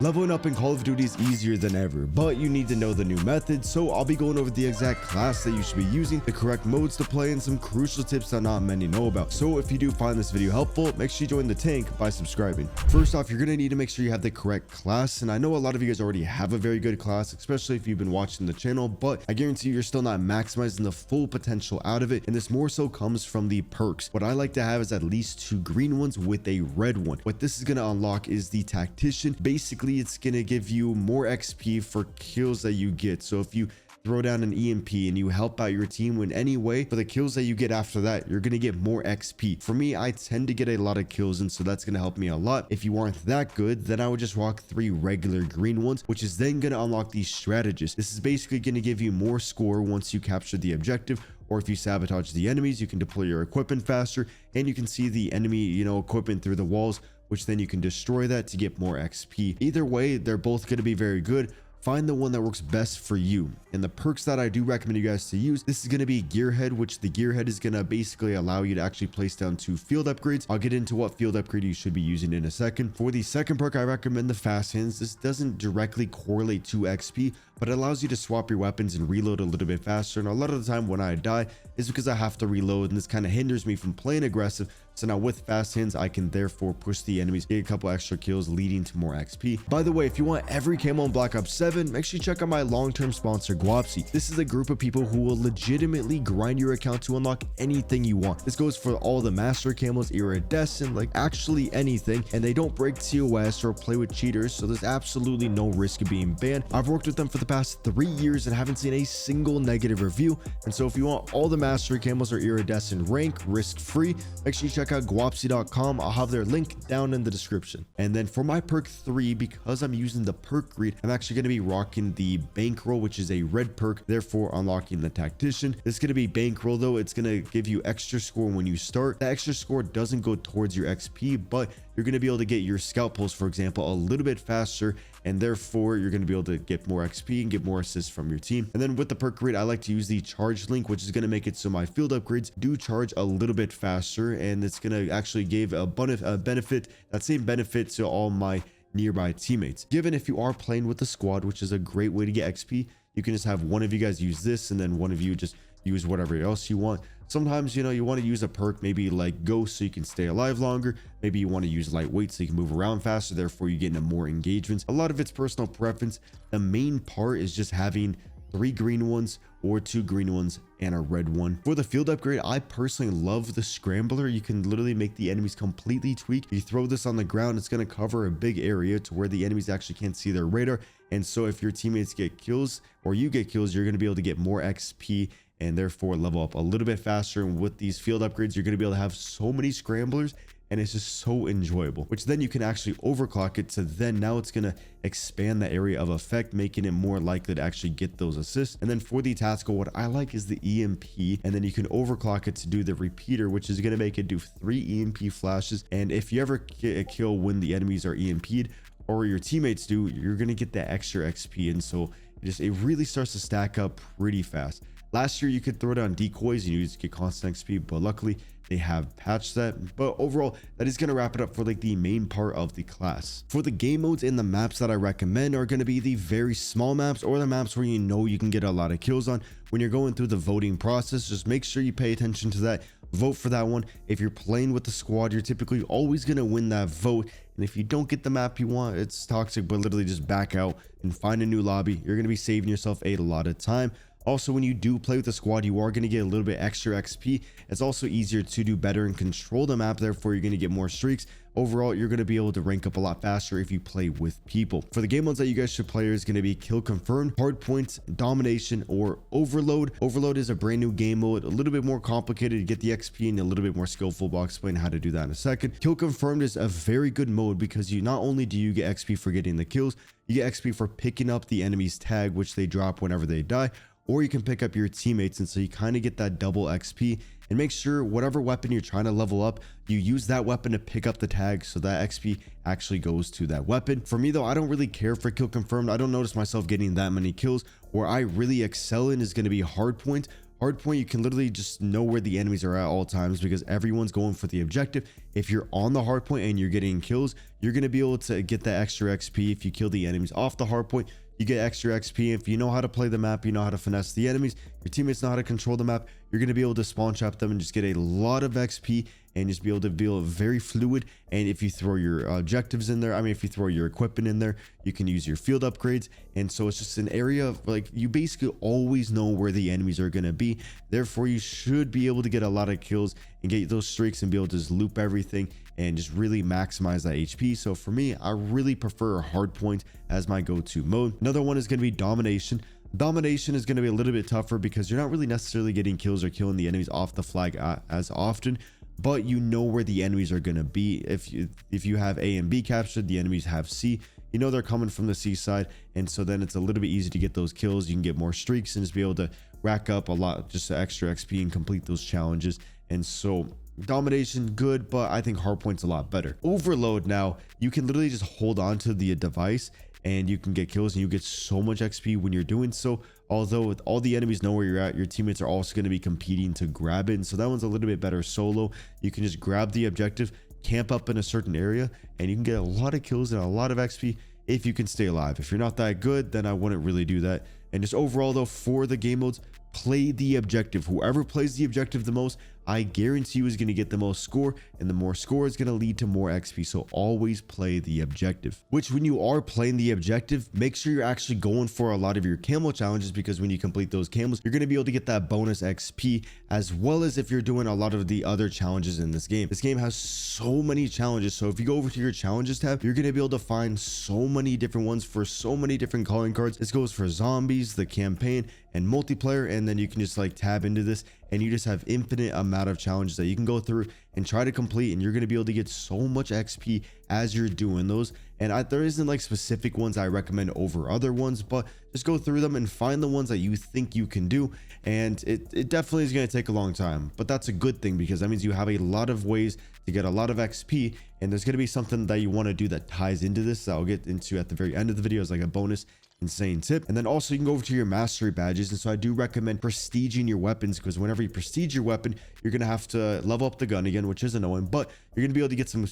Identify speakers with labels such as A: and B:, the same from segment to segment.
A: Leveling up in Call of Duty is easier than ever, but you need to know the new methods, so I'll be going over the exact class that you should be using, the correct modes to play, and some crucial tips that not many know about. So if you do find this video helpful, make sure you join the tank by subscribing. First off, you're going to need to make sure you have the correct class, and I know a lot of you guys already have a very good class, especially if you've been watching the channel, but I guarantee you're still not maximizing the full potential out of it, and this more so comes from the perks. What I like to have is at least 2 green ones with a red one. What this is going to unlock is the tactician. Basically, it's going to give you more XP for kills that you get. So if you throw down an EMP and you help out your team in any way, for the kills that you get after that, you're going to get more XP. For me, I tend to get a lot of kills, and so that's going to help me a lot. If you aren't that good, then I would just rock 3 regular green ones, which is then going to unlock these strategists. This is basically going to give you more score once you capture the objective, or if you sabotage the enemies, you can deploy your equipment faster, and you can see the enemy, equipment through the walls, which then you can destroy that to get more XP. Either way, they're both going to be very good. Find the one that works best for you. And the perks that I do recommend you guys to use, this is going to be Gearhead, which the Gearhead is going to basically allow you to actually place down 2 field upgrades. I'll get into what field upgrade you should be using in a second. For the second perk, I recommend the Fast Hands. This doesn't directly correlate to XP, but it allows you to swap your weapons and reload a little bit faster. And a lot of the time when I die is because I have to reload, and this kind of hinders me from playing aggressive. So now with Fast Hands, I can therefore push the enemies, get a couple extra kills, leading to more XP. By the way, if you want every camo in Black Ops 7, make sure you check out my long-term sponsor, Guapsi. This is a group of people who will legitimately grind your account to unlock anything you want. This goes for all the master camos, iridescent, like actually anything, and they don't break TOS or play with cheaters, so there's absolutely no risk of being banned. I've worked with them for the past 3 years and haven't seen a single negative review, and so if you want all the master camos or iridescent rank risk-free, make sure you check out guapsi.com. I'll have their link down in the description. And then for my perk 3, because I'm using the perk greed, I'm actually going to be rocking the bankroll, which is a red perk, therefore unlocking the tactician. This is going to be bankroll though. It's going to give you extra score when you start. The extra score doesn't go towards your XP, but you're going to be able to get your scout pulls, for example, a little bit faster, and therefore you're going to be able to get more XP and get more assists from your team. And then with the perk grade, I like to use the charge link, which is going to make it so my field upgrades do charge a little bit faster, and it's going to actually give a benefit, that same benefit to all my nearby teammates. Given if you are playing with the squad, which is a great way to get XP, you can just have one of you guys use this, and then one of you just use whatever else you want. Sometimes, you want to use a perk maybe like Ghost so you can stay alive longer. Maybe you want to use Lightweight so you can move around faster, therefore you get into more engagements. A lot of it's personal preference. The main part is just having 3 green ones or 2 green ones and a red one. For the field upgrade, I personally love the Scrambler. You can literally make the enemies completely tweak. You throw this on the ground, it's going to cover a big area to where the enemies actually can't see their radar. And so if your teammates get kills or you get kills, you're going to be able to get more XP and therefore level up a little bit faster. And with these field upgrades, you're going to be able to have so many scramblers, and it's just so enjoyable, which then you can actually overclock it to then now it's going to expand the area of effect, making it more likely to actually get those assists. And then for the tactical, what I like is the EMP, and then you can overclock it to do the repeater, which is going to make it do 3 EMP flashes. And if you ever get a kill when the enemies are EMP'd or your teammates do, you're going to get that extra XP. And so it really starts to stack up pretty fast. Last year, you could throw down decoys and you just get constant XP, but luckily they have patched that. But overall, that is going to wrap it up for like the main part of the class. For the game modes and the maps that I recommend are going to be the very small maps, or the maps where you can get a lot of kills on. When you're going through the voting process, just make sure you pay attention to that. Vote for that one. If you're playing with the squad, you're typically always going to win that vote. And if you don't get the map you want, it's toxic, but literally just back out and find a new lobby. You're going to be saving yourself a lot of time. Also, when you do play with the squad, you are going to get a little bit extra XP. It's also easier to do better and control the map. Therefore, you're going to get more streaks. Overall, you're going to be able to rank up a lot faster if you play with people. For the game modes that you guys should play is going to be Kill Confirmed, Hardpoint, Domination, or Overload. Overload is a brand new game mode, a little bit more complicated to get the XP and a little bit more skillful, but I'll explain how to do that in a second. Kill Confirmed is a very good mode because you not only do you get XP for getting the kills, you get XP for picking up the enemy's tag, which they drop whenever they die, or you can pick up your teammates, and so you kind of get that double XP. And make sure whatever weapon you're trying to level up, you use that weapon to pick up the tag, so that XP actually goes to that weapon. For me though, I don't really care for Kill Confirmed. I don't notice myself getting that many kills. Where I really excel in is going to be Hardpoint. Hardpoint, you can literally just know where the enemies are at all times because everyone's going for the objective. If you're on the hardpoint and you're getting kills, you're going to be able to get that extra XP. If you kill the enemies off the hardpoint, you get extra XP. If you know how to play the map, you know how to finesse the enemies, your teammates know how to control the map, you're going to be able to spawn trap them and just get a lot of XP and just be able to feel very fluid. And if you throw your objectives in there, I mean, if you throw your equipment in there, you can use your field upgrades. And so it's just an area of like, you basically always know where the enemies are going to be. Therefore, you should be able to get a lot of kills and get those streaks and be able to just loop everything and just really maximize that HP. So for me, I really prefer Hardpoint as my go-to mode. Another one is going to be Domination. Domination is going to be a little bit tougher because you're not really necessarily getting kills or killing the enemies off the flag as often, but you know where the enemies are going to be. If you have A and B captured, the enemies have C, you know they're coming from the C side, and so then it's a little bit easy to get those kills. You can get more streaks and just be able to rack up a lot, just extra XP and complete those challenges. And so Domination, good, but I think Hardpoint's a lot better. Overload, now you can literally just hold on to the device and you can get kills and you get so much XP when you're doing so. Although with all the enemies know where you're at, your teammates are also going to be competing to grab it, and so that one's a little bit better solo. You can just grab the objective, camp up in a certain area, and you can get a lot of kills and a lot of XP if you can stay alive. If you're not that good, then I wouldn't really do that. And just overall though, for the game modes, play the objective. Whoever plays the objective the most, I guarantee you is going to get the most score, and the more score is going to lead to more XP. So always play the objective. Which, when you are playing the objective, make sure you're actually going for a lot of your camo challenges, because when you complete those camos, you're going to be able to get that bonus XP, as well as if you're doing a lot of the other challenges in this game. This game has so many challenges, so if you go over to your challenges tab, you're going to be able to find so many different ones for so many different calling cards. This goes for zombies, the campaign, and multiplayer, and then you can just like tab into this and you just have infinite amount of challenges that you can go through and try to complete, and you're going to be able to get so much XP as you're doing those. And there isn't like specific ones I recommend over other ones, but just go through them and find the ones that you think you can do. And it definitely is going to take a long time, but that's a good thing, because that means you have a lot of ways to get a lot of XP, and there's going to be something that you want to do that ties into this that I'll get into at the very end of the video as like a bonus insane tip. And then also you can go over to your mastery badges, and so I do recommend prestiging your weapons, because whenever you prestige your weapon, you're gonna have to level up the gun again, which is annoying, but you're gonna be able to get some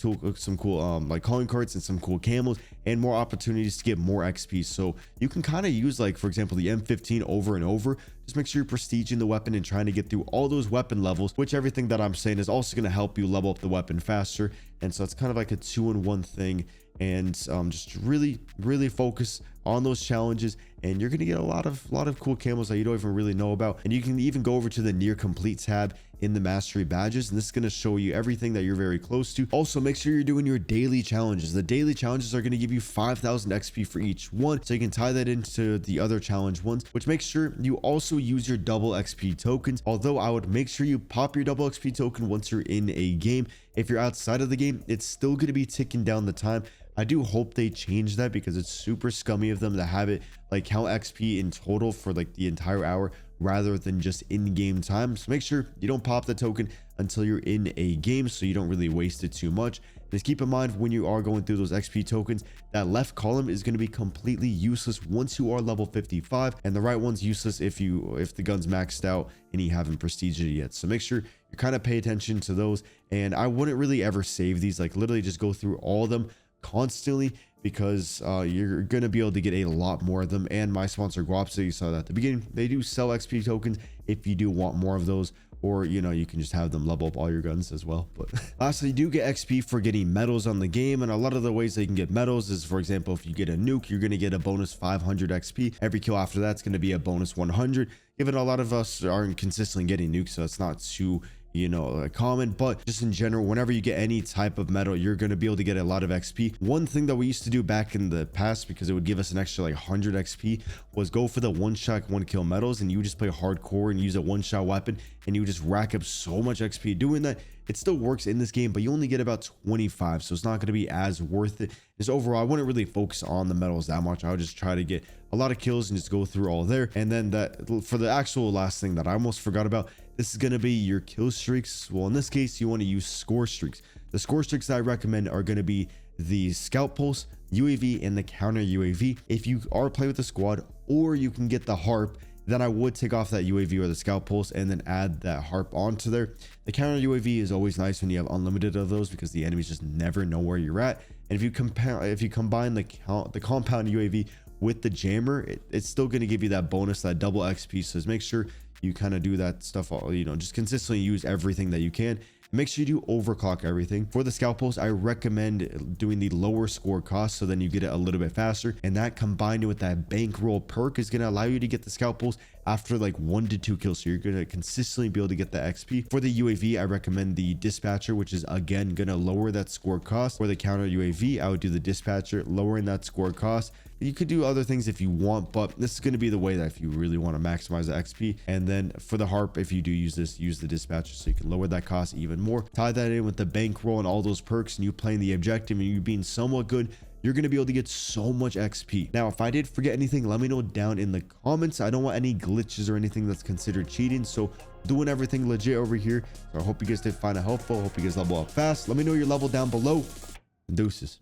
A: cool like calling cards and some cool camos and more opportunities to get more XP. So you can kind of use, like, for example, the M15 over and over. Just make sure you're prestiging the weapon and trying to get through all those weapon levels, which everything that I'm saying is also going to help you level up the weapon faster. And so it's kind of like a 2-in-1 thing. And just really focus on those challenges, and you're going to get a lot of cool camos that you don't even really know about. And you can even go over to the near complete tab in the mastery badges, and this is going to show you everything that you're very close to. Also, make sure you're doing your daily challenges. The daily challenges are going to give you 5,000 XP for each one, so you can tie that into the other challenge ones, which makes sure you also use your double XP tokens. Although I would make sure you pop your double XP token once you're in a game. If you're outside of the game, it's still going to be ticking down the time. I do hope they change that, because it's super scummy of them to have it like count XP in total for like the entire hour rather than just in-game time. So make sure you don't pop the token until you're in a game, so you don't really waste it too much. Just keep in mind, when you are going through those XP tokens, that left column is going to be completely useless once you are level 55, and the right one's useless if the gun's maxed out and you haven't prestiged it yet. So make sure you kind of pay attention to those. And I wouldn't really ever save these, like literally just go through all of them constantly, because you're going to be able to get a lot more of them. And my sponsor Guapsa, you saw that at the beginning, they do sell XP tokens if you do want more of those, or you can just have them level up all your guns as well. But lastly, you do get XP for getting medals on the game, and a lot of the ways that you can get medals is, for example, if you get a nuke, you're going to get a bonus 500 XP. Every kill after that's going to be a bonus 100. Given a lot of us aren't consistently getting nukes, so it's not too common, but just in general, whenever you get any type of medal, you're going to be able to get a lot of XP. One thing that we used to do back in the past, because it would give us an extra like 100 XP, was go for the one-shot, one-kill medals, and you just play hardcore and use a one-shot weapon, and you just rack up so much XP doing that. It still works in this game, but you only get about 25, so it's not going to be as worth it. Just overall, I wouldn't really focus on the medals that much. I would just try to get a lot of kills and just go through all there. And then for the actual last thing that I almost forgot about, this is going to be your kill streaks. Well, in this case, you want to use score streaks. The score streaks that I recommend are going to be the scout pulse, UAV, and the counter UAV. If you are playing with the squad, or you can get the harp, then I would take off that UAV or the scout pulse and then add that harp onto there. The counter UAV is always nice when you have unlimited of those because the enemies just never know where you're at. And if you combine the compound UAV with the jammer, it's still going to give you that bonus, that double XP. So just make sure you kind of do that stuff, you know, just consistently use everything that you can. Make sure you do overclock everything. For the scout post, I recommend doing the lower score cost, so then you get it a little bit faster, and that combined with that bankroll perk is going to allow you to get the scout post after like 1 to 2 kills. So you're going to consistently be able to get the XP. For the UAV, I recommend the dispatcher, which is again going to lower that score cost. For the counter UAV, I would do the dispatcher, lowering that score cost. You could do other things if you want, but this is going to be the way that if you really want to maximize the XP. And then for the harp, if you do use this, use the dispatcher so you can lower that cost even more. Tie that in with the bankroll and all those perks, and you playing the objective and you being somewhat good, you're going to be able to get so much XP. Now, if I did forget anything, let me know down in the comments. I don't want any glitches or anything that's considered cheating, so doing everything legit over here. So I hope you guys did find it helpful. I hope you guys level up fast. Let me know your level down below. Deuces.